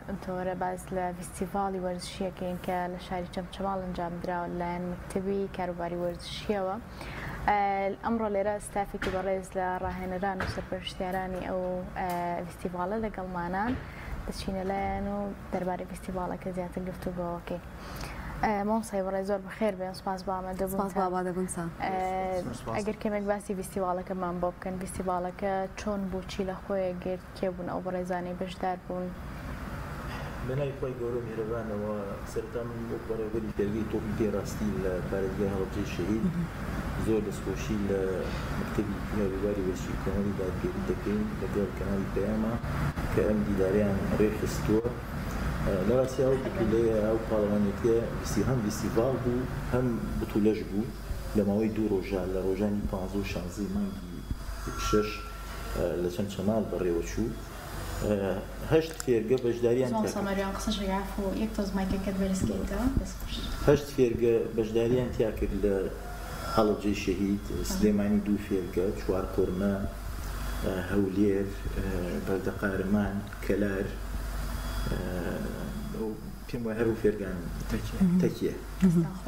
ئەمتۆرە باز لە فیستیڤاڵی وەرزشیەکەین کە لە شاری چەمچەماڵ ئەنجام درراوە لایەن مکتتەبی کاروباری وەرزشیەوە. ئەمڕۆ لێرە ستافێکی بەڕێز لە ڕاهێنەران و سەرپەرشتیارانی ئەو فیستیڤاڵە لەگەڵمانان دەچینە لایەن و دەربارەی فیستیڤاڵەکە زیاتر گفتوگۆکەین. مامۆستای بەڕێز زۆر بەخێر بێن، سوپاس بۆ ئامادەبوون. ئەگەر کەمێک باسی فیستیڤاڵەکەمان بۆ بکەن، فیستیڤاڵەکە چۆن بوو، چی لە خۆیە گرت، کێبوون ئەو بەڕێزانی بەشدار بوون؟ بەناوی خۆی گەورە میهرەبانەوە سەرەتا من بۆ بەڕێوەبەری فێرگەی تۆپی پێڕاستی لە پارێزگای هەڵەبجەی شەهید زۆر دەستخۆشی لە مکتتەبی کاروباری وەرزشی کۆمەڵی دادگەری دەکەین لەگەڵ کەناڵی پەیامە کە ئەم دیداریان ڕێخستووە. لە ڕاستیاوە بتولەیە ئەو پاڵەوانێتیە هەم فیستیڤاڵ بوو هەم بتولەش بوو لە ماوەی دوو ڕۆژە لە ڕۆژانی 15 و 16 مانگی 6 لە چەمچەماڵ بەڕێوەچوو. هەشت فێرگە بەشداریان هەشت فێرگە بەشداریان تیا کرد لە هەڵەبجەی شەهید، سلێمانی دوو فێرگە، چوار قورمە، هەولێر، بەردەقارمان، کەلار، پێم وایە هەرو فێرگان تەکیە.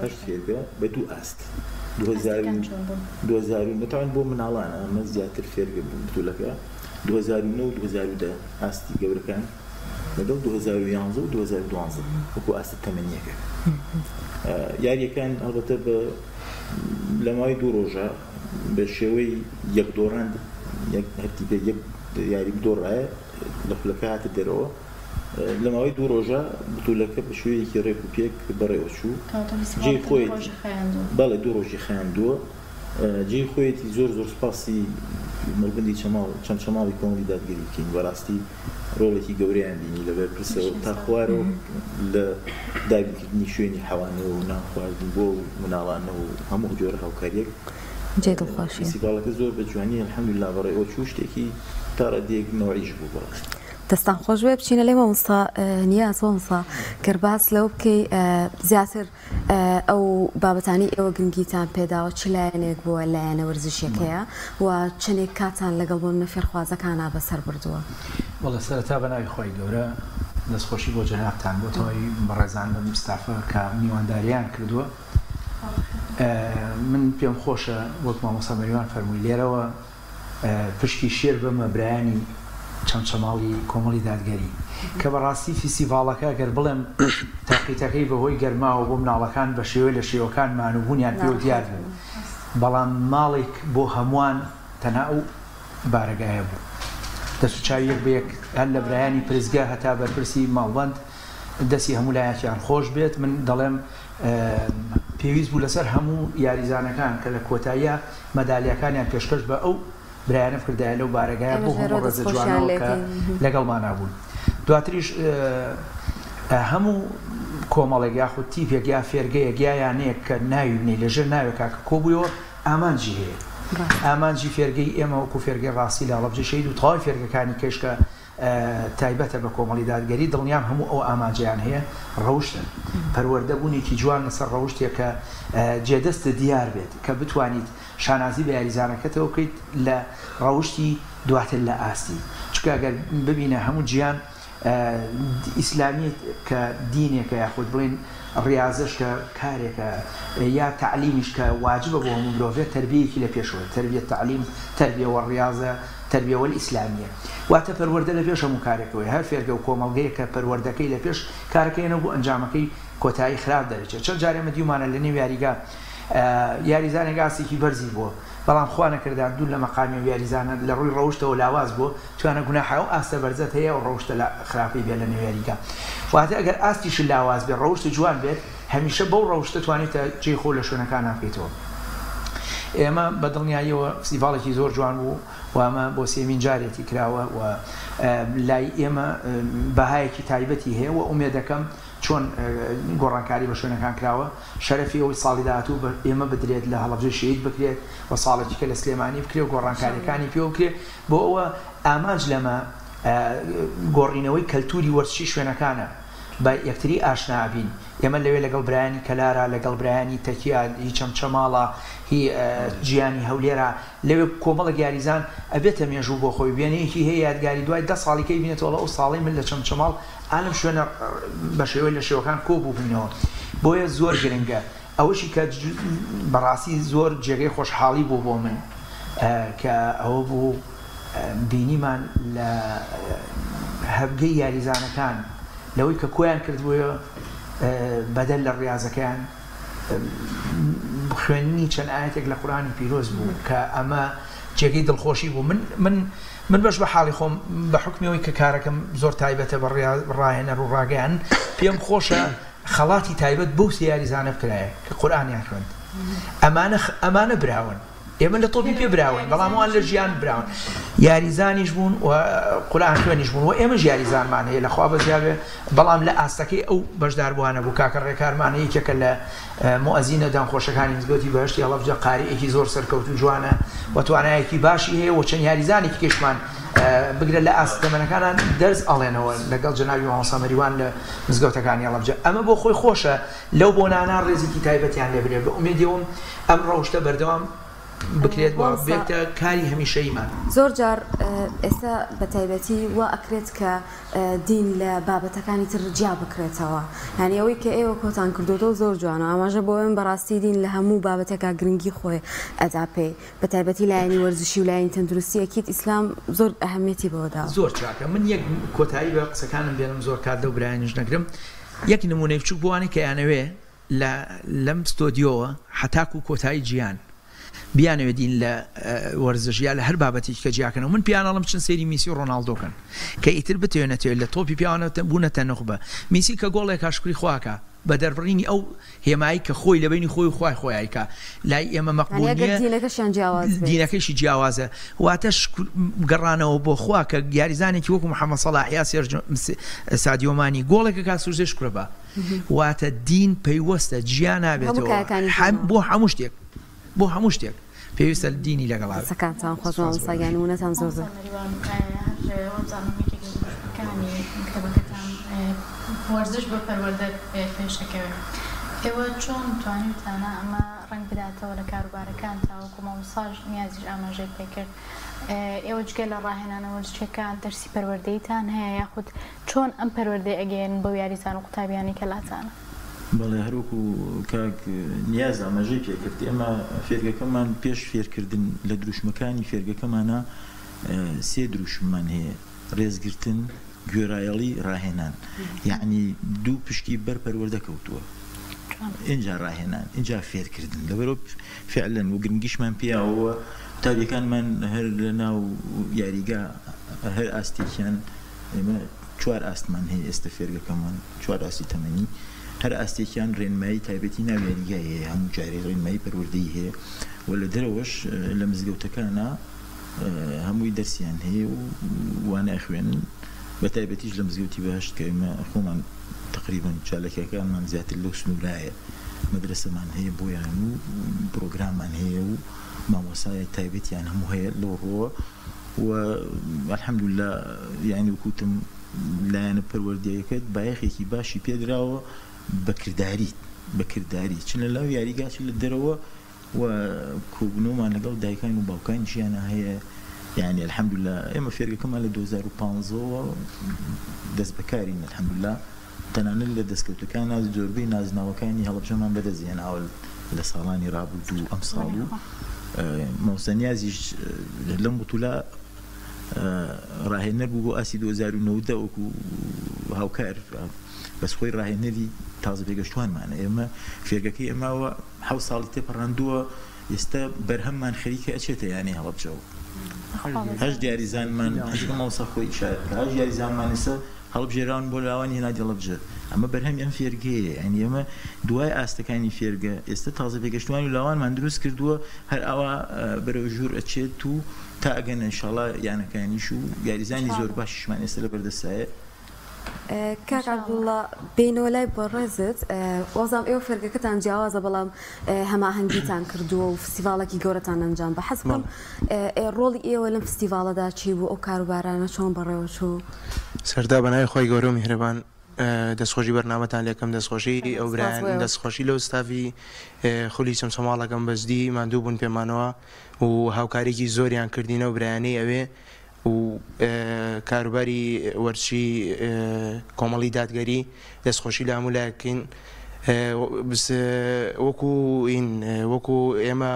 هەشت فێرگە بە دوو ئاست 2000 نەتوان بۆ مناڵانە ئەمە زیاتر فێرگە بوو بتولەکە 2009 و 2010 ئاستی گەورەکان لەگەڵ 2011 و 2012 وەکو ئاستە تەمەنیەکە. یاریەکان هەڵبەتە بە لە ماوەی دوو ڕۆژە بە شێوەی یەک دۆڕان هەرتیبە یەک یاری بدۆڕایە لە خولەکە هاتە دەرەوە. لە ماوەی دوو ڕۆژە بتولەکە بە شوەیەکی ڕێک و پێک بەڕێوە چوو. جێی خۆی بەڵێ دوو ڕۆژی خایاندووە. جێی خۆیەتی زۆر سوپاسی مەڵبەندی چەمچەماڵی کۆمەڵی دادگەری بکەین. بەڕاستی ڕۆڵێکی گەورەیان بینی لەبەر پرسەوە تا خوارەوە لە دابینکردنی شوێنی حەوانەوە و نانخواردن بۆ مناڵانە و هەموو جۆرە هاوکاریەک. فیستیڤاڵەکە زۆر بە جوانی ئەلحەمدولیلا بەڕێوە چوو، شتێکی تا ڕەدێک نەوەعیش بوو. بەڕاستی دەستان خۆش بێ بچینە لێ مامۆستا نیاز مامۆستا گەرباس لەو بکەی زیاتر ئەو بابەتانی ئێوە گرنگیتان پێداوە چ لایەنێک بووە لایەنە وەرزشیەکەیە و چەندێک کاتان لەگەڵ بۆ نەفێرخوازەکانە بەسەر بردووە؟ وەڵێ سەرەتا بەناوی خۆی گەورە دەستخۆشی بۆ جەنابتان بۆ تەواوی بەڕێزان بە مستافە کە میوانداریان کردووە. من پێم خۆشە وەک مامۆستا مەریوان فەرمووی لێرەوە پشتی شێر بەمە برایانی چەمچەماڵی کۆمەڵی دادگەری کە بەڕاستی فیستیڤاڵەکە گەر بڵێم تاقیتەکەی بەهۆی گەرماوە بۆ مناڵەکان بە شێوەی لە شێوەکانمان و بوونیان پێ و دیار بوو، بەڵام ماڵێک بۆ هەمووان تەنها ئەو بارەگایە بوو. دەست و چاوی یەک بە یەک هەر لە برایانی پرزگا هەتا بەرپرسی ماڵبەند دەستی هەموو لایەکیان خۆش بێت. من دەڵێم پێویست بوو لەسەر هەموو یاریزانەکان کە لە کۆتاییە مەدالیەکانیان پێشکەش بە ئەو برایانە کردایە لەو بارەگایە بۆ هەموو ڕێزە جوانەوە کە لەگەڵمانە بوون. دواتریش هەموو کۆمەڵێک یاخود تیپێک یا فێرگەیەک یا یانەیەک کە ناویبنی لەژێر ناوێکا کە کۆبوویەوە ئامانجی هەیە. ئامانجی فێرگەی ئێمە وەکو فێرگەی ڕاستی لە هەڵەبجەی شەهید و تەواوی فێرگەکانی کەشکە تایبەتە بە کۆمەڵی دادگەری دڵنیام هەموو ئەو ئامانجیان هەیە ڕەوشتن پەروەردەبوونێکی جوان لەسەر ڕەوشتێک کە جێدەستە دیار بێت کە بتوانیت شانازی بە یاریزانەکەتەوە بکەیت لە ڕەوشتی دواتر لە ئاستی. چکە ئەگەر ببینە هەموو گیان ئیسلامی کە دینێکە یاخود بڵێن ڕاضەش کە کارێکە یا تعلیمیش کە واجبە بۆ هەموو مرۆڤێت تەربیەیەکی لە پێشەوە، تەربیەت تعلیم، تەربیەوە ڕاضە، تەربیەوە ئیسلامیە، واتە پەروەردە لە پێش هەموو کارێکەوەی. هەر فێرگە و کۆمەڵگەیە کە پەروەردەکەی لە پێش کارەکەیەوە بۆ ئەنجامەکەی کۆتایی خراپ دەرەچێت. چەند جارێ مە دیومانە لە نێو یاریگا یاریزانێک ئاستێکی بەرزی بووە، بەڵام خوا نەکردان دوو لە مەقامی یاریزانە لە ڕووی ڕەوشتەوە لاواز بوو توانە گوناحە و ئاستە بەرزەت هەیە و ڕەوشتە لە خراپی بێت لە نێو یاریگا. واتە ئەگەر ئاستیش لاواز بێت ڕەوشتە جوان بێت هەمیشە بەو ڕەوشتە توانێتە جێی خۆ لە شوێنەکان بکەیتەوە. ئێمە بە دڵنیاییەوە فیستیڤاڵێکی زۆر جوان بوو و ئەمە بۆ سێمین جارێتی کراوە و لای ئێمە بەهایەکی تایبەتی هەیە و ئومێد دەکەم چۆن گۆڕانکاری بە شوێنەکان کراوە شەرەفی ئەوەی ساڵی داهاتوو ئێمە بدرێت لە هەڵەبجەی شەهید بکرێت و ساڵێکی کە لە سلێمانی بکرێت و گۆڕانکاریەکانی پێ بکرێت بۆ ئەوە ئامانج لەمە گۆڕینەوەی کەلتوری وەرزشی شوێنەکانە بە یەکتری ئاشنابین ئێمە لەوێ لەگەڵ برایانی کەلارە لەگەڵ برایانی تەکیا هی چەمچەماڵە هی گیانی هەولێرە لەوێ کۆمەڵە یاریزان ئەبێتە مێژوو بۆ خۆی بێنەیەکی هەیە یادگاری دوای 10 ساڵیکەی بینێتەوە ئەو ساڵی من لە چەمچەماڵ ئالم شوێنە بە شێوەی لە شێوەکان کۆبوو بووینەوە بۆیە زۆر گرنگە ئەوەشی کە بەڕاستی زۆر جێگەی خۆشحاڵی بوو بۆ من کە ئەوە بوو بینیمان لە هەبگەی یاریزانەکان لەوەی کە کۆیان کردبووە بەدەل لە ڕاضەکەیان خوێننی چەند ئاەتێک لە قورآنی پیرۆز بوو کە ئەمە جێگەی دڵخۆشی بوو من بەش بە حاڵی خۆم بە حکمیەوەی کە کارەکەم زۆر تایبەتە بە ڕاهێنەر و ڕاگەیان پێم خۆشە خەڵاتی تایبەت بەو یاریزانە بکرایە کە قورآنیان خوێند ئەمانە براون ئێمە لە تۆپی پێ براون بەڵام ئەوان لە ژیان براون یاریزانیش بوون و قورآن خوێنیش بوون و ئێمە یاریزانمان هەیە لەخوا بەزیابێ بەڵام لە ئاستەکەی ئەو بەشدار بووانە بوو کاکە ڕێکارمانە یەکێکە لە مؤەزینە دانخۆشەکانی مزگەوتی بەهشتی هەڵەبجە قاریئێکی زۆر سەرکەوت و جوانە و توانایەکی باشی هەیە و چەند یاریزانێکی کێشمان بگرە لە ئاستەمەنەکانان دەرز ئەڵێنەوە لەگەڵ جەنابی مامۆستا مەریوان لە مزگەوتەکانی هەڵەبجە ئەمە بۆ خۆی خۆشە لەو بۆ نانان ڕێزێکی تایبەتیان لێ برێ بە ئومێدیەوەم ئەم ڕەوشتە بەردەوام بکرێت بۆ بێتە کاری هەمیشەیمان زۆر جار ئێستا بە تایبەتی وا ئەکرێت کە دین لە بابەتەکانی تر جیا بکرێتەوە یعنی ئەوەی کە ئێوە کۆتان کردوەوە زۆر جوانە ئاماژە بۆ ئێمە بەڕاستی دین لە هەموو بابەتێکا گرنگی خۆی ئەدا پێی بە تایبەتی لایەنی وەرزشی و لایەنی تەندروستی ئەکید ئیسلام زۆر ئەهەمیەتی بەوەدا زۆر چاکە من یەک کۆتایی بە قسەکانم بێنم زۆر کات لەو برایانیش نەگرم یەک نمونەی بچووک بووانی کە یانەوێ لەم ستۆدیۆوە هەتاکو کۆتایی گیان بیانەوێ دین لە وەرزشیا لە هەر بابەتێکی کە جیاکەنەوە من پیانەڵم چەند سەیری میسی و ڕۆناڵدۆکەن کە ئیتر بتوێنێتەوە لە تۆپی پیاوانە بوونەتە نەخبە میسی کە گۆڵێک کاشکری خواکە بە دەربڕینی ئەو هێمایی کە خۆی لە بینی خۆی و خوای خۆیایکە لای ئێمە مەقبوڵ دینەکەیشی جیاوازە واتەش گەڕانەوە بۆ خوا کە یاریزانێکی وەکو محەممەد سەڵاح یا سادیۆمانی گۆڵێکە کا سوزێش کوڕە بە واتە دین پەیوەستە گیان نابێتەوە بۆ هەموو شتێک بۆ هەموو شتێک پێویستە دینی لەگەڵ سەکانتان خۆشمان ساگانونەتان زۆر وەرزش بە پەروەردە پێشەکەوێت ئێوە چۆن توانیتانە ئەمە ڕنگ بداتەوە لە کاروبارەکان تاوەکو مامۆستاژ نیازیش ئاماژەی پێکرد ئێوە جگە لە ڕاهێنانە وەرزشەکان دەرسی پەروەردەیتان هەیە یاخود چۆن ئەم پەروەردەی ئەگەن بەو یاریزان و قوتابیانی کەلاتانە بەڵێ هەروکو کاک نیاز ئاماژەی پێکرد ئێمە فێرگەکەمان پێش فێرکردن لە دروشمەکانی فێرگەکەمانە سێ دروشممان هەیە ڕێزگرتن گوێرایەڵی ڕاهێنان یعنی دوو پشتی بەر پەروەردە کەوتووە اینجا ڕاهێنان اینجا فێرکردن لەبەرۆ فعلەن و گرنگیشمان پێیاوە قوتابیەکانمان هەر لە ناو یاریگا هەر ئاستێکیان ئێمە 4 ئاستمان هەیە ئێستا فێرگەکەمان 4 ئاستی تەمەنی هەر ئاستێکیان ڕێنمایی تایبەتی ناو یاریگای هەیە هەموو جارێ ڕێنمایی پەروەردەی هەیە و لە دەرەوەش لە مزگەوتەکانە هەمووی دەرسیان هەیە و وانای خوێنن بە تایبەتیش لە مزگەوتی بەهشت کە ئێمە خۆمان تقریبا چالەکەکانمان زیاتر لەو سنوورایە مەدرسەمان هەیە بۆیان و پرۆگراممان هەیە و مامۆسای تایبەتیان هەموو هەیە لەو ڕۆوە و الحەمدولله یعنی وکوتم لایەنە پەروەردەیەکەت بایەخێکی باشی پێدراوە بەکردداری چ لە لاو یاریگا چ لە دەرەوە و کۆبنەوەمان لەگەڵ دایکان و باوکان ژیانە هەیە یعنی الحەمدولله ئێمە فێرگەکەمان لە 2015ەوە دەست بەکارین الحەمدولله تەنانەت لە دەستکەوتەکان زۆربەی نازناوەکانی هەڵەبجەمان بەدەستهێناوە لە ساڵانی ڕابردوو و ئەم ساڵ و مامۆستا نیازیش لەم بوتولا ڕاهێنەر بوو بۆ ئاسی 2009 وەکو هاوکار بەس خۆی ڕاهێنەری تازە پێگەشتوانمانە ئێمە فێرگەکەی ئێماوە 7 ساڵی تێپەڕاندووە ئێستا بەرهەممان خەریکە ئەچێتە یانی هەڵەبجەوە هەش دیاریزانمان مامۆستا خۆی ئیشارە کرد هەش دیاریزانمان ئێستا هەڵبژێراون بۆ لاوانی هێنادی هەڵەبجە ئەمە بەرهەمی ئەم فێرگەیە ئەنی ئێمە دوای ئاستەکانی فێرگە ئێستا تازە پێگەشتوانی و لاوانمان دروست کردووە هەر ئەوە بەرەو ژوور ئەچێت و تا ئەگەن ئینشاڵڵا یانەکانیش و یاریزانی زۆر باشیشمان ئێستا لە بەردەستایە کاک عەبدوڵڵا بینەوە لای بۆ ڕێزت وەزام ئێوە فێرگەکەتان جیاوازە بەڵام هەماهەنگیتان کردووە و فستیڤاڵێکی گەورەتان ئەنجام بە حەز بکەم ڕۆڵی ئێوە لەم فستیڤاڵەدا چی بوو ئەو کاروبارانە چۆن بەڕێوە چوو سەردا بەناوی خۆی گەورە و میهرەبان دەستخۆشی بەرنامەتان لێکم دەستخۆشی ئەو برایان دەستخۆشی لەو ستافی خولی چەمچەماڵەکەم بەزدی ماندوو بوون پێمانەوە و هاوکارێکی زۆریان کردینە و برایانەی ئەوێ و کاروباری وەرچی کۆمەڵی دادگەری دەستخۆشی لە هەموو لایەکەین وەکو ئێمە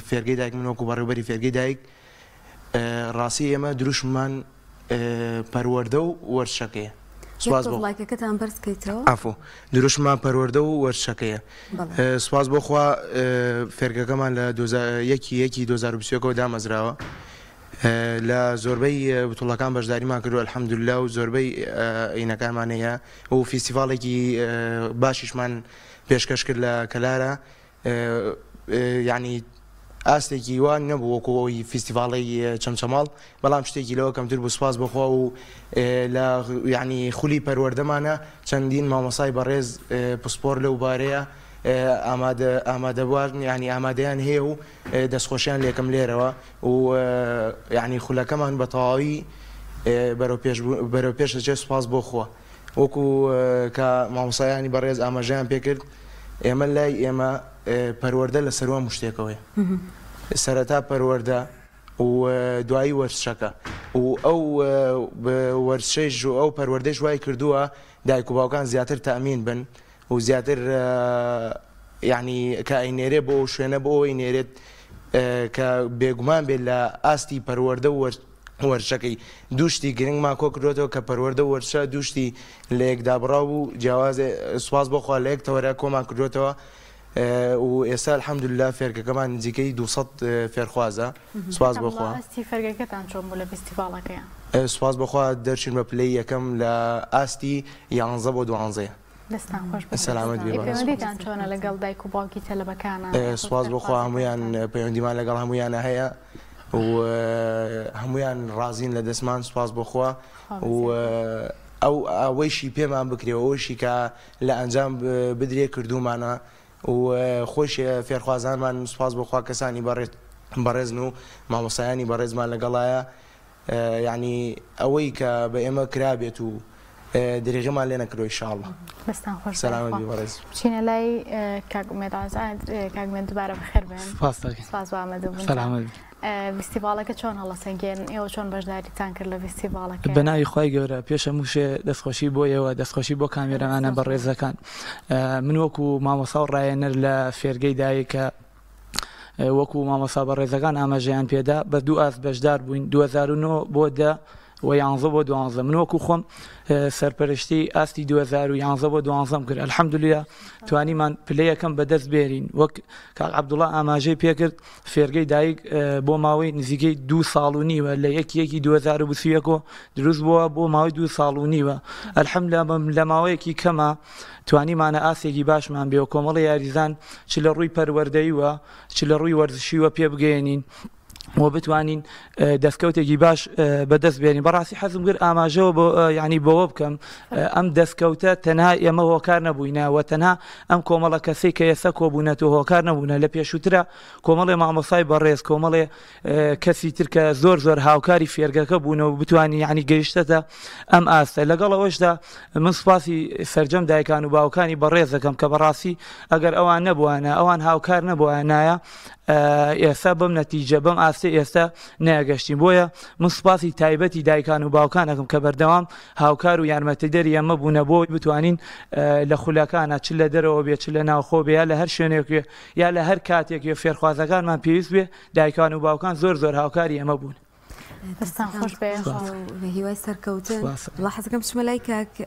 فێرگەی دایک من وەکو بەڕێوەبەری فێرگەی دایک ڕاستی ئێمە دروشمان پەروەردە و وەرچەکەیە ئافۆ دروشمان پەروەردە و وەرچەکەیە سوپاس بۆ خوا فێرگەکەمان لە 2021 دامەزراوە لە زۆربەی بتوڵەکان بەشداریمان کردو ئەلحەمدوللا و زۆربەی عینەکانمان هەیە و فیستیڤاڵێکی باشیشمان پێشکەش کرد لە کەلارە یعنی ئاستێکی وان نەبوو وەکو ئەوی فیستیڤاڵی چەمچەماڵ بەڵام شتێکی لەوە کەمتر بوو سوپاس بەخوا و لە یعنی خولی پەروەردەمانە چەندین مامۆسای بەڕێز پسپۆر لەو بارەیە ئامادەبوار ینی ئامادەیان هەیە و دەستخۆشیان لێکم لێرەوە و یعنی خولەکەمان بە تەواوی بەرەو پێش دەچێت سوپاس بۆ خۆ وەکو کە مامۆسایانی بەڕێز ئاماژەیان پێکرد ئێمە لای ئێمە پەروەردە لە سەروە مشتێکەوەی سەرەتا پەروەردە و دوایی وەرچەکە و ئەو وەرچەیش و ئەو پەروەردەی وای کردووە دایک و باوکان زیاتر تەمین بن و زیاتر یعنی کە ئەینێرێ بۆ شوێنە بۆ ئەوی نێرێت کە بێگومان بێت لە ئاستی پەروەردە و وەرچەکەی دووشتی گرنگمان کۆ کردوێتەوە کە پەروەردە و وەرچە دووشتی لە یەکدابڕاو و جیاوازێ سوپاس بۆخوا لە یەکتەوەرە کۆمان کردوێتەوە و ئێستا الحەمدوللا فێرگەکەمان نزیکەی 200 فێرخوازە سوپاس بۆخوا فێرگەکەتان چۆن بوو لە فیستیڤاڵەکەیان سوپاس بۆخوا دەرچین بە پلەی یەکەم لە ئاستی 11 بۆ 12 دەستان خۆش سەلامەت بێ پەیوەندیتان چۆنە لەگەڵ دایک و باوکی تەلەبەکانە سوپاس بۆخوا هەمویان پەیوەندیمان لەگەڵ هەمویانە هەیە و هەمویان ڕازین لە دەستمان سوپاس بۆخوا و ئەو ئەوەیشی پێمان بکرێەوە ئەوشی کە لە ئەنجام بدرێ کردومانە و خۆش فێرخوازانمان سوپاس بۆخوا کەسانی بەڕێزن و مامۆسایانی بەڕێزمان لەگەڵایە یعنی ئەوەی کە بە ئێمە کرابێت و درێژەمان لێ نەکردەوە ئینشاءڵڵا دەستان خۆش سەلامەت بەڕێز بچینە لای کاک ئازاد کاک دووبارە بەخێر بێن سپاس بۆ ئامادەبوون فیستیڤاڵەکە چۆن هەڵەسەنگێن ئێوە چۆن بەشداریتان کرد لە فیستیڤاڵەکە بە ناوی خۆی گەورە پێشە موشێ دەستخۆشی بۆ ئێوە دەستخۆشی بۆ کامێرەمانە بەڕێزەکان من وەکو مامۆسا و ڕایەنەر لە فێرگەی دایکە وەکو مامۆسا بەڕێزەکان ئاماژەیان پێدا بە دوو ئاست بەشدار بووین 2009 بۆ 10 و 11 بۆ 12 من وەکو خۆم سەرپەرشتی ئاستی 2011 بۆ 12 کرد الحەمدولیا توانیمان پلەیەکەم بەدەست بێرین وەک کاک عەبدوڵڵا ئاماژەی پێکرد فێرگەی دایک بۆ ماوەی نزیکەی 2 ساڵ و نیوە لە 1 2021 دروست بووە بۆ ماوەی 2 ساڵ و نیوە الحەمدولیا لە ماوەیەکی کەمە توانیمانە ئاسێکی باشمان بێ و کۆمەڵی یاریزان چ لە ڕووی پەروەردەیوە چ لە ڕووی وەرزشیوە پێ بگەێنین و بتوانین دەستکەوتێکی باش بەدەست بێنین بەڕاستی حەزم کرد ئاماژەوە بۆ ینی بەوە بکەم ئەم دەستکەوتە تەنها ئێمە هۆکار نەبووینەوە تەنها ئەم کۆمەڵە کەسەی کە ئێستا کۆبوونەتەوە هۆکار نەبوونە لە پێشووترە کۆمەڵێ مامۆسای بەڕێز کۆمەڵێ کەسی تر کە زۆر هاوکاری فێرگەکە بوونەوە بتوانین ینی گەیشتەتە ئەم ئاستە لەگەڵ ئەوەشدا من سوپاسی سەرجەم دایکان و باوکانی بەڕێز دەکەم کە بەڕاستی ئەگەر ئەوان نەبووانە ئەوان هاوکار نەبووانایە ئێستا بەم نەتیجە بەم ئاستی ئێستا نەگەشتین بۆیە من سوپاسی تایبەتی دایکان و باوکانەکەم کە بەردەوام هاوکار و یارمەتیدەری ئەمە بوونە بۆی بتوانین لە خولەکانە چ لە دەرەوە بێت چ لە ناوخۆ بێ یا لە هەر شوێنێک یا لە هەر کاتێک فێرخوازەکانمان پێویست بێ دایکان و باوکان زۆر هاوکاری ئەمە بوون دەستان خۆش بێ هیوای سەرکەوتن وڵا حەزەکەم بچمە لای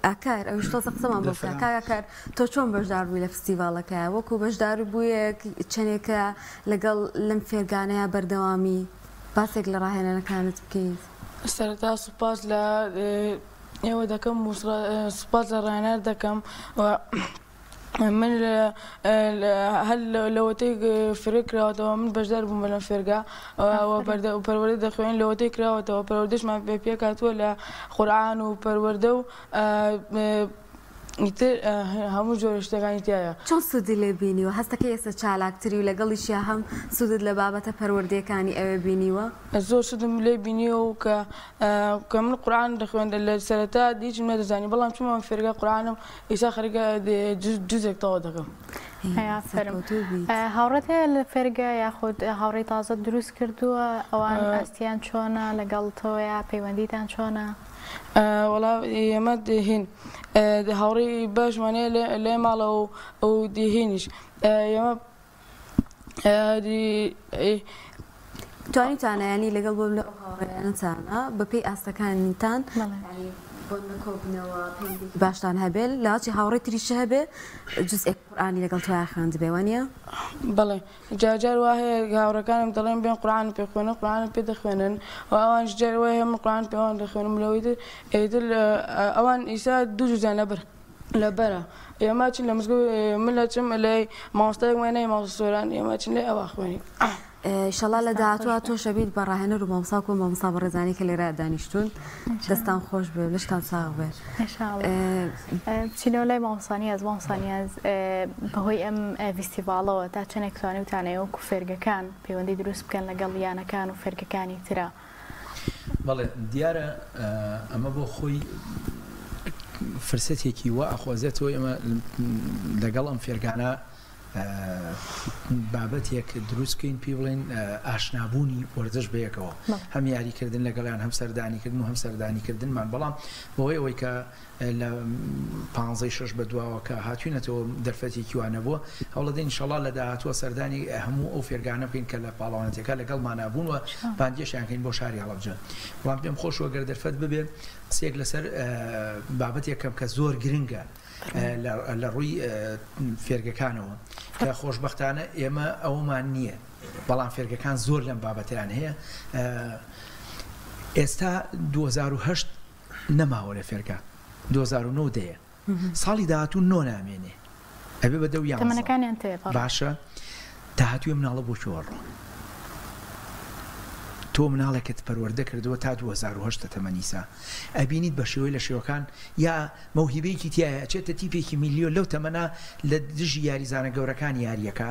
ئاکار ئەوش تۆزە قسەمان بۆ بکە کاکار تۆ چۆن بەشدار بووی لە فستیڤاڵەکە وەکو بەشدار بوویە چەندێکە لەگەڵ لەم فێرگانەیە بەردەوامی باسێک لە ڕاهێنانەکانت بکەیت سەرەتا سوپاس لە ئێوە دەکەم سوپاس لە ڕاهێنەر دەکەم من هەل لەوەتەی فرێ کراوەتەوە من بەشدار بووم بەلەم فێرگا و پەروەردە دەخوێن لەوەتەی کراوەتەوە پەروەردەشمان پێ کاتووە لە قورئان و پەروەردە و ئیتر هەموو جۆرە شتەکانی تایە. چۆن سوودی لێ بینیوە هەستەکە ئێستا چالاکتری و لەگەڵیشیا هەم سوودت لە بابەتە پەروەردەکانی ئەوێ بینیوە؟ زۆر سودم لێ بینیوە و کە من قورآن دەخوێنە لە سەرەتا دیچم نەدەزانی بەڵام چونمە فێرگە قورآنم ئێستا خەریکە جوزێک تەواو دەکەم. هاوڕێت هەیە لە فێرگە یاخود هاوڕێی تازە دروست کردووە ئەوان ئەستیان چۆنە لەگەڵتەوەیە پەیوەندیتان چۆنە؟ وەڵا ئێمە هین هاوڕێی باشمانەیە لێ ماڵە و ئەو دیهێنیش ئێمە توانیتانەیانی لەگەڵ بۆ لە هاوڕێیانتانە بەپێی ئاستەکانیتان بۆ نەکۆبنەوە باشتان هەبێت لاچی هاوڕێی تریشە هەبێ جزئێک قورئانی لەگەڵ توای خوێند بێوانە؟ بەڵێ جار وا هەیە هاوڕەکانم دەڵێن بێن قورئان پێ خوێنە قورئان پێ دەخوێنن و ئەوانش جار وا هەیە من قورئان پێوان دەخوێنم لەوەی ئیتر ئەوان ئیسا دوو جوزیان لەبەرە ئێمە چین لە مزگەوت من لە چم لای مامۆستایەک وێنەی مامۆستۆران ئێمە چین لێ ئەوە خوێنی. ئینشەڵا لە داهاتوە تۆ شەبیت بە ڕاهێنەر و مامۆستا و مامۆستا بەڕێزانی کە لێرە دانیشتون دەستان خۆش بێ لەشتان ساغ بێ. بچینەوە لای مامۆسانیاز مامۆسانیاز بەهۆی ئەم فیستیڤاڵەوە تا چەندێک توانی وتانەیە وەکو فێرگەکان پەیوەندی دروست بکەن لەگەڵ یانەکان و فێرگەکانی ترە. بەڵێ دیارە ئەمە بۆ خۆی فرسەتێکی وە ئەخوازێتەوە ئێمە لەگەڵ ئەم فێرگانە بابەتێک دروستکەین پێ بڵێن ئاشنابوونی وەرزش بەیەکەوە هەم یاریکردن لەگەڵیان هەم سەردانیکردن و هەم سەردانیکردنمان بەڵام بەوەی ئەوەی کە لە 15 بە دواوە کە هاتوینەتەوە دەرفەتێکی وانە بووە هەوڵە دەین ئینشەڵا لە داهاتووە سەردانی هەموو ئەو فێرگانە بکەین کە لە پاڵەوانەتەکە لەگەڵمانە بوون و باندێشیانکەین بۆ شاری هەڵەبجە بەڵام پێم خۆشەوە گەر دەرفەت ببێ سێک لەسەر بابەتێکم کە زۆر گرنگە لە ڕووی فێرگەکانەوە کە خۆشبەختانە ئێمە ئەومان نییە بەڵام فێرگەکان زۆر لەم بابەتیان هەیە. ئێستا 2008 نەماوە لە فێرگە 2009 دەیە ساڵی داهاتوو نۆ نامێنێ ئەبێ بە دەو تەمەنەکانیان تێ باشە داهاتووی مناڵە بۆ چۆڕۆ تۆ مناڵێکت پەروەردە کردووە تا 2008 تەمەنیسا ئەبینیت بە شێوەی لە شێوەکان یا مەوهیبەیەکی تایە ئەچێتە تیپێکی میلیۆن لەو تەمەنا لە دژی یاریزانە گەورەکان یاریەکە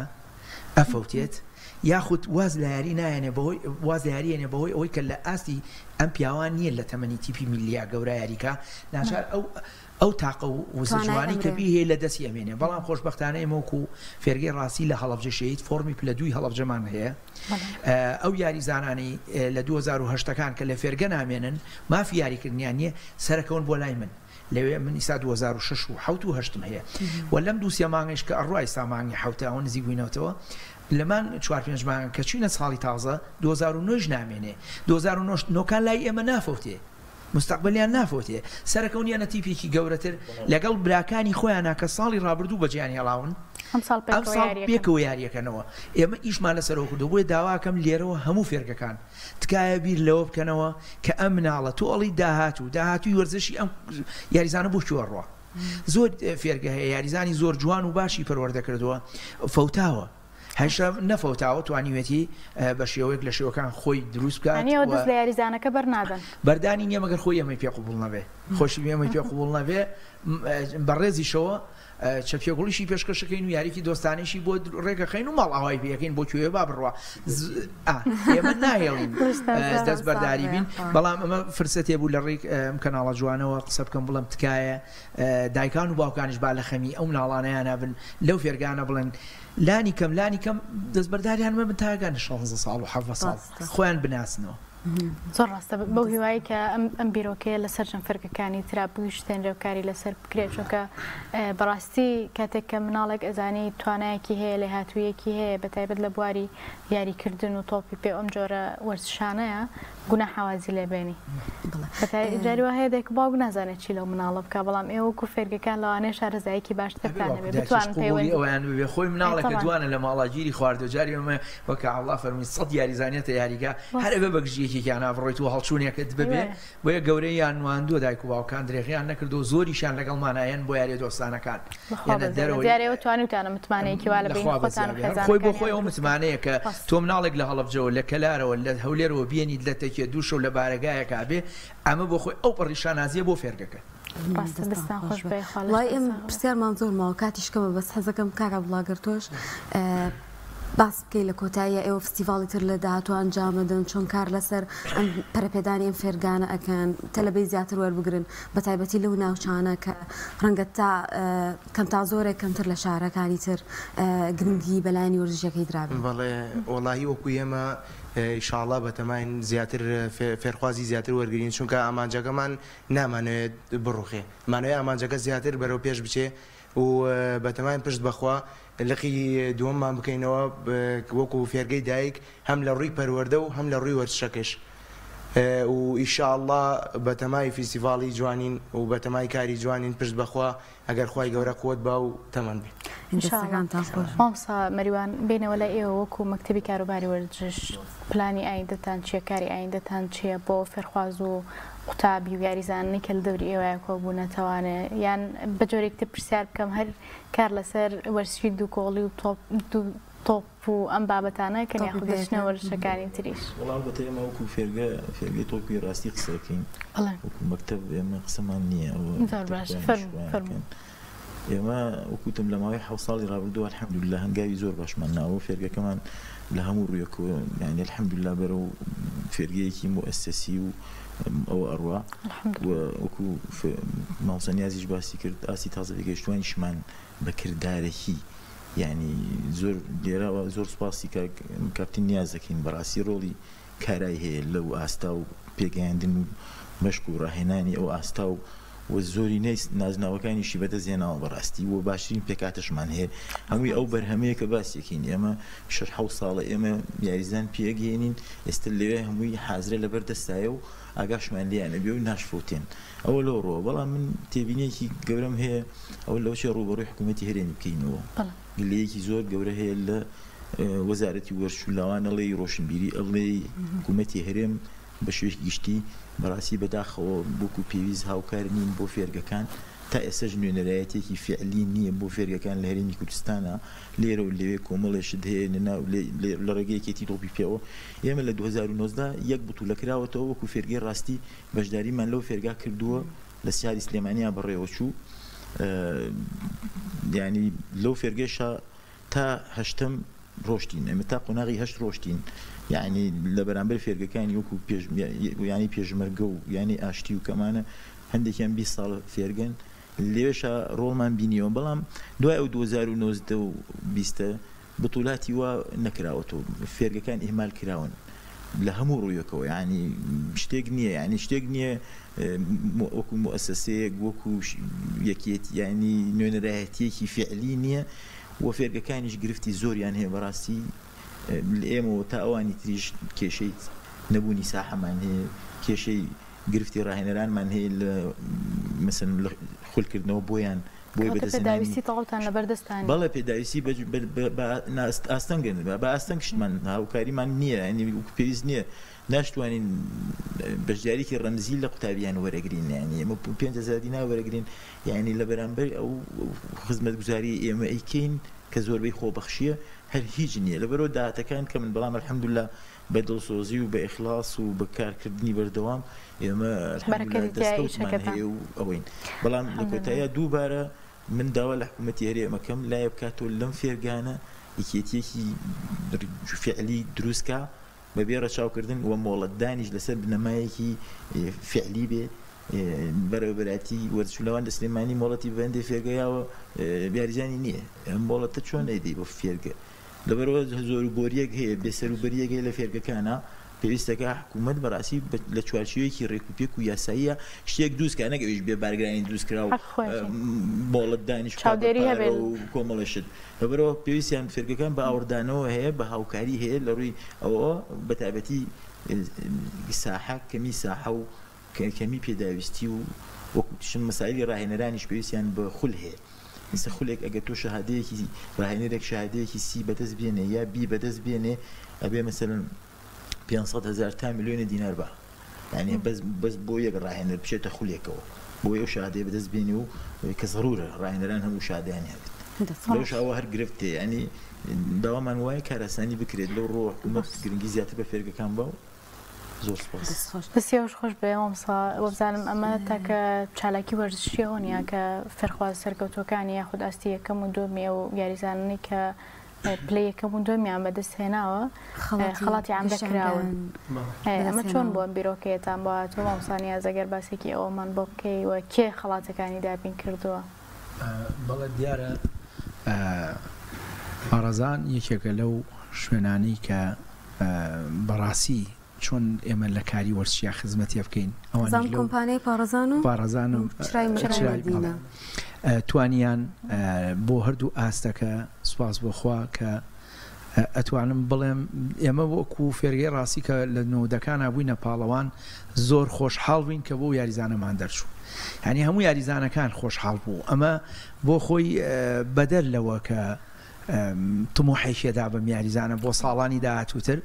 ئەفەوتێت یاخود واز لە یاری نایەنێ بەهۆی واز یاریێنێ بەهۆی ئەوەی کە لە ئاستی ئەم پیاوان نییە لە تەمەنی تیپی میلیا گەورە یاریکە ناچار ئەو تاقە و وزەجوانی کە بی هەیە لە دەستی ئەمێنێ بەڵام خۆشبەختانە ئێمەوەکو فێرگەی ڕاستی لە هەڵەبجە شەید فۆرمی پلە دووی هەڵەبجەمان هەیە ئەو یاریزانانی لە 2008ەکان کە لە فێرگە نامێنن مافی یاریکردنیان نییە سەرەکەون بۆ لای من لەوێ من ئیسا 2006 و 2008 هەیە و لەم دوو سێ مانگەش کە ئەڕوای سامانگی حوتەوە نزیک بووینەوەتەوە لەمان 4-5 مانگ کە چوینە ساڵی تازە 2009 نامێنێ 2009کان لای ئێمە نافۆتێ مستقبلیان نافۆتێ سەرەکەونیانە تیپێکی گەورەتر لەگەڵ براکانی خۆیانە کە ساڵی ڕابردوو بەجیانی هەڵاون ئەم ساڵ پێکەوە یاریەکەنەوە ئێمە ئیشمان لەسەرەوە کردو بۆی داواکەم لێرەوە هەموو فێرگەکان تکایە بیر لەوە بکەنەوە کە ئەم مناڵە تۆ ئەڵی داهاتووی وەرزشی ئەم یاریزانە بۆ چۆڕوە زۆر فێرگە هەیە یاریزانی زۆر جوان و باشی پەروەردە کردووە فەوتاوە هەشە نەفەوتاوە توانیوێتی بە شێوەیەک لە شێوەکان خۆی دروست بکات دەست لە یاریزانەکە بەرنادەن بەردانی نییە مەگەر خۆی ئەمەی پێ قوبوڵ نەبێ خۆشی ئەمەی پێ قوبوڵ نەبێ بەڕێزیشەوە چەپێگوڵیشی پێشکەشەکەین و یاریکی دۆستانێکی بۆ ڕێگەخین و ماڵ ئاوای پێەکەین بۆ کوێ با بڕوە ئێمە نایەڵین دەست بەرداری بین بەڵام ئەمە فرسەتێ بوو لە ڕێک ئەم کەناڵە جوانەوە قسە بکەم بڵم تکایە دایکان و باوکانیش با لە خەمی ئەو مناڵانەیانە بن لەو فێرگانە بڵێن لانی کەم دەست بەرداریان مە بن تاگەن 16 ساڵ و 7 ساڵ خۆیان بناسنەوە زۆر ڕاستە بەو هیوایی کە ئەم بیرۆکەیە لەسەر چەند فەرقەکانی ترا بگشتێنرێ و کاری لەسەر بکرێت چونکە بەڕاستی کاتێک کە مناڵێک ئەزانی توانایەکی هەیە لە هاتوویەکی هەیە بەتایبەت لە بواری یاریکردن و تۆپی پێ ئەم جۆرە وەرزشانەیە گونە حوازی لێبێنی جاریوە هەیە دێک باوک نازانێت چی لەو مناڵە بکە بەڵام ئێوە وەکو فێرگەکان لەوانەیە شارەزایەکی باشترتانە بێت بتوانن پەیوەندی ئەویان ببێ خۆی مناڵێکە دوانە لە ماڵاگیری خواردو جاری ئەمە وەکە ئەڵڵا فەرمی 100 یاریزانێتە یاریگا هەر ئەبێ بەگژیەکێکیان بڕۆیت و هەڵچوونێکت ببێ بۆیە گەورەیان نواندووە دایک و باوکان درێغیان نەکردو زۆریشان لەگەڵمانایەن بۆ یاری دۆستانەکان دیارەوە توانوتانە متمانەیەکی وا لە بین خۆتان و خێزانەکان خۆی بۆ خۆی ئەو متمانەیە کە تۆ مناڵێک لە هەڵەبجەوە لە کەلارەوە لە هەولێرەوە بێنیت لە تەکیە دووشە و لە بارەگایەکە بێ ئەمە بۆ خۆی ئەو پەڕیشانازیە بۆ فێرگەکە ڕاستە دەستان خۆش بێ خاڵ وای ئێمە پرسیارمان زۆرماوە کاتیشکەمە بەس حەزەکەم کاکە بڵاگەر تۆش باس بکەی لە کۆتاییە ئێوە فستیڤاڵی تر لە داهاتوە ئەنجامەدەن چۆن کار لەسەر ئەم پەرەپێدانی ئەم فێرگانە ئەکەن تەلەبەی زیاتر وەربگرن بە تایبەتی لەو ناوچانە کە ڕەنگە تا کەم تا زۆرێک کەمتر لە شارەکانی تر گرنگی بەلایانی وەرزشەکەی درابن. بەڵێ وەڵاهی وەکو ئێمە ئینشاءڵڵا بەتەماین زیاتر فێرخوازی زیاتر وەرگرین چونکە ئامانجەکەمان نامانوێت بڕوخێ مانوێت ئامانجەکە زیاتر بەرەو پێش بچێ و بەتەماین پشت بەخوا لقی دووەممان بکەینەوە وەکو فێرگەی دایک هەم لە ڕووی پەروەردە و هەم لە ڕووی وەرزشەکەش و ئینشاءڵڵا بەتەمای فیستیڤاڵی جوانین و بەتەمای کاری جوانین پشت بەخوا ئەگەر خوای گەورە قوت با و تەمەن بێ. مامۆستا مەریوان بینەوە لە ئێوە وەکو مەکتەبی کاروباری وەرزش پلانی ئایندەتان چییە کاری ئایندەتان چییە بۆ فێرخواز و قوتابی و یاریزانانی کە لە دەوری ئێوەیە کۆبوو نەتەوانێت یان بە جۆرێکتر پرسیار بکەم هەر کار لەسەر وەرزشی دووکۆڵی و تۆپ و ئەم بابەتانە کە یاخودشنە وەرزشەکانی تریش. وەڵام بەتە ئێمە وەکو فێرگەی تۆپی ڕاستی قسەکەین وەکو مەکتەب ئێمە قسەمان نییە ئێمە وەکوتم لە ماوەی 7 ساڵی ڕابردووە الحەمدولله هەنگاوی زۆر باشمان ناوە فێرگەکەمان لە هەموو ڕوویەکەوە یعنی الحەمدولله بەرەو فێرگەیەکی مؤسسەسی و ئەوە ئەڕوا وەکو ماوسە نیازیش باسی کرد ئاسی تازە گەیشتوانیشمان بەکردارێکی یعنی زۆر لێرەوە زۆر سوپاسی کاپتین نیاز دەکەین بەڕاستی ڕۆڵی کارای هەیە لەو ئاستا و پێگەیاندن و مەشق و ڕاهێنانی ئەو ئاستا و زۆری نازناوەکانیشی بەدەستێناوە بەڕاستی و باشترین پێکاتشمان هەیە هەمووی ئەو بەرهەمەیە کە باسیەکەین ئێمە 6 ساڵە ئێمە یاریزان پێگەێنین ئێستا لەوێ هەمووی حازرە لەبەر دەستایە و ئاگاشمان لیانە بێ و ناشفوتێن ئەوە لەو ڕۆ بەڵام من تێبینێکی گەورەم هەیە ئەو لەوشێ ڕوبەڕووی حکوومەتی هەرێمی بکەینەوە گلەیەکی زۆر گەورە هەیە لە وەزارەتی وەرزشولاوان ئەڵێ ڕۆشنبیری ئەڵێ حکوومەتی هەرێم بە شوێش گشتی بەڕاستی بەداخەوە بۆکو پێویست هاوکار نین بۆ فێرگەکان تا ئێسەش نوێنەرایەتێکی فعلی نییە بۆ فێرگەکان لە هەرێمی کوردستانە لێرە و لەوێ کۆمەڵێشت هەیە لە ڕێگەیەکێتی تۆپی پێوە ئێمە لە 2019 یەک بتوولە کراوەتەوە وەکو فێرگەی ڕاستی بەشداریمان لەو فێرگا کردووە لە سیاری سلێمانیا بەڕێوە چوو ینی لەو فێرگێشە تا هەشتم ڕۆشتین ئەمە تا قۆناغی هەشت ڕۆشتین یعنی لە بەرامبەر فێرگەکانی وەکو ینی پێشمەرگە و ینی ئاشتی و کەمانە هەندێکیان 20 ساڵ فێرگن لێشە ڕۆڵمان بینیەوە بەڵام دوای ئەو 2019 بتولاتی وا نەکراوەتەوە فێرگەکان ئیهمال کراون لە هەموو ڕوویەکەوە ینی شتێک نییە ینی شتێک نییە وەکو مؤسسەیەک وەکو یەکێت ینی نوێنەرایەتیەکی فعلی نییە و فێرگەکانیش گرفتی زۆریان هەیە بەڕاستی ئێمەوە تا ئەوانی تریش کێشەی نەبوونی ساحەمان هەیە کێشەی گرفتی ڕاهێنەرانمان هەیە لە مەسەن لە خولکردنەوە بۆیان بۆی بەدەستداویستی تەواوتان لە بەردەستانی بەڵێ پێداویستی ئاستەنگەن بە ئاستەنگ شتمان هاوکاریمان نییە ینی پێویست نییە ناشتوانین بەشداریکی ڕەمزی لە قوتابیان وەرەگرین ینی ئێمە 5,000 دینار وەرەگرین ینی لە بەرامبەر ئەو خزمەتگوزاری ئێمە ئەیکەین کە زۆربەی خۆبەخشیە هەر هیچ نییە لەبەرەوە داهاتەکان کە من بەڵام الحەمدولله بە دڵسۆزی و بە ئیخلاص و بە کارکردنی بەردەوام ئێمە دەستکەوتمان هەیە و ئەوەین بەڵام لە کۆتاییە دووبارە من داوا لە حکوومەتی هەرێمەکەم لایە بکاتەوە لەم فێرگانە یەکێتیەکی فعلی دروستکە بەبێ ڕەچاوکردن و مۆڵەتدانیش لەسەر بنەمایەکی فعلی بێ بەرەبەراتی وەرزشولاوان لە سلێمانی مۆڵەتی بەندێ فێرگەیاوە بیاریزانی نییە ئەم مۆڵەتە چۆن ئەیدەی بۆ فێرگە لەبەرەوە زۆربۆریەک هەیە بێسەروبەریەک هەیە لە فێرگەکانە پێویستەکە حکوومەت بەڕاستی لە چوارچێوەیەکی ڕێکوپێک و یاساییە شتێک دروستکە نەگەویش بێ بارگرانی دروستکرا و مۆڵەتدانیش و کۆمەڵەشت لەبەرەوە پێویستیان فێرگەکان بە ئاوردانەوە هەیە بە هاوکاری هەیە لە ڕووی ئەوە بەتابەتی ساحە کەمی ساحە و کەمی پێداویستی و وەکوشن مەسائلی ڕاهێنەرانیش پێویستیان بە خول هەیە مثل خولێک ئەگە تۆ شەهادەیەکی ڕاهێنەرێک شەهادەیەکی سی بەدەست بێنێ یا بی بەدەست بێنێ ئەبێ مەسەلەن 500,000 تا میلیۆنی دینار بە یعنی بەس بۆ یەک ڕاهێنەر بچێتە خولێکەوە بۆ ئەو شەهادەیە بەدەست بێنێ و کە زەڕورە ڕاهێنەران هەموو شادیان هەبێت لەوش ئەوە هەر گرفتێ ینی داوامان وایە کارەسانی بکرێت لەو ڕۆ حکوومەت گرنگی زیاتر بە فێرگەکان بە زۆر سپاس. بسیار خۆش بێ مامۆستا وەبزانم ئەمە تاکە چالاکی وەرزشیەوە نیە کە فێرخواز سەرکەوتوەکانی یاخود ئاستی یەکەم و دووەمی و یاریزانانی کە پلە یەکەم و دووەمیان بەدەست هێناوە خەڵاتی عام دەکراون. ئەمە چۆن بۆ بیرۆکەیەتان بۆ هاتووە مامۆستا نیاز ئەگەر باسێکی ئەوەمان بۆ بکەی و کێ خەڵاتەکانی دابین کردووە؟ بەڵێ دیارە پارێزان یەکێکە لەو شوێنانی کە بەڕاستی چۆن ئێمە لە کاری وەرزشیە خزمەتی بکەین ئەوان کۆمپانیای پارێزان و چرای مەدینە توانیان بۆ هەردوو ئاستەکە سوپاس بۆخوا کە ئەتوانم بڵێم ئێمە وەکو فێرگەی ڕاستی کە لە نەودەکانە بووینە پاڵەوان زۆر خۆشحاڵ بووین کە بۆ یاریزانەمان دەرچوو. یعنی هەموو یاریزانەکان خۆشحاڵ بوو. ئەمە بۆ خۆی بەدەر لەوە کە تموحێکێدا بەم یاریزانە بۆ ساڵانی داهاتووتر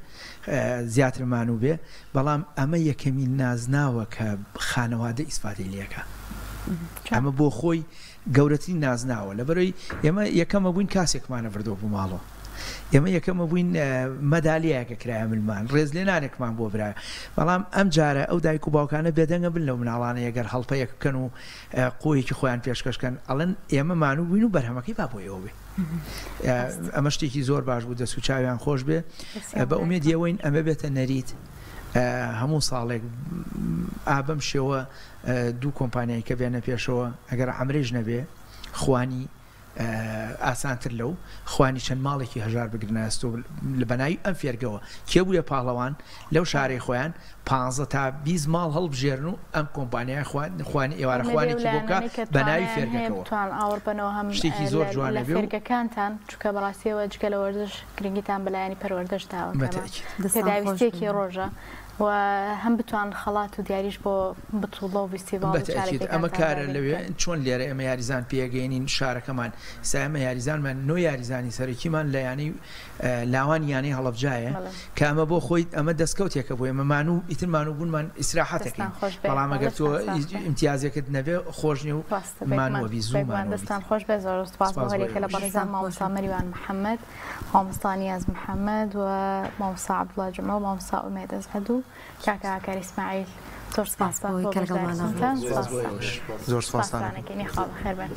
زیاترمان و بێ، بەڵام ئەمە یەکەمی نازناوە کە خانەوادە ئیسفادەی لێکە. ئەمە بۆ خۆی گەورەترین نازناوە لەبەرەوەی ئێمە یەکەمە بووین کاسێکمانە بردۆ بوو ماڵەوە. ئێمە یەکەمە بووین مەدالیایەکە کرایە ملمان ڕێز لێنانێکمان بۆ برایە، بەڵام ئەم جارە ئەو دایک و باوکانە بێدەنگە بن لەو مناڵانە ئەگەر هەڵپەیەک بکەن و قۆیەکی خۆیان پێشکەشکەن ئەڵەن ئێمە مانوو بووین و بەرهەمەکەی با بۆ ئێوە بێ. ئەمە شتێکی زۆر باش بوو، دەست و چاویان خۆش بێ. بە ئومێدیەوەین ئەمە بێتە نەریت هەموو ساڵێک ئابەم شێوە دوو کۆمپانیایی کە بێنە پێشەوە ئەگەر ئەمرێژ نەبێ خوانی ئاسانتر لەو خوانی چەند ماڵێکی هەژار بگرنەست و لە بەناوی ئەم فێرگەوە کێ بووە پاڵەوان لەو شارەی خۆیان 15 تا 20 ماڵ هەڵبژێرن و ئەم کۆمپانیای خوانی ئێوارە خوانێکی بۆکە بەناوی فێرگەکەەوە شتێکی زۆر جوانە بێ فێرگەکانتان چکە بەڕاستیەوە جگە لە وەرزش گرنگیتان بەلایانی پەروەردەشتاوە پێداویستێکی ڕۆژە و هەم بتوان خەڵات و دیاریش بۆ بتوڵە و فیستیڤاڵ ئەمە کارە لەوێ چۆن لێرە ئێمە یاریزان پێگەینین شارەکەمان ئێمە یاریزانمان نۆ یاریزانی سەرەکیمان لە ینی لاوان یانەی هەڵەبجایە کە ئەمە بۆ خۆی ئەمە دەستکەوتێکە بۆ ئێمەمان و ئیترمان و بوونمان ئیسراحەتەکەین، بەڵام ئەگەر تۆ ئیمتیازێکت نەبێ خۆشنی و مانوەبی زوومان دەستان خۆش بێ زۆر سوپاس بۆ هەرێکە لە بەڕێزان مامۆستا مەریوان محەممەد، مامۆستا نیاز محەممەد و مامۆستا عەبدوڵڵا جومە و مامۆستا ئومێد ئەزهەد و کاکە ئاکار ئیسماعیل. زۆر سپاس بۆ کەرگەڵمانە زۆر سپاسانەکەی خاڵ خێر بێن.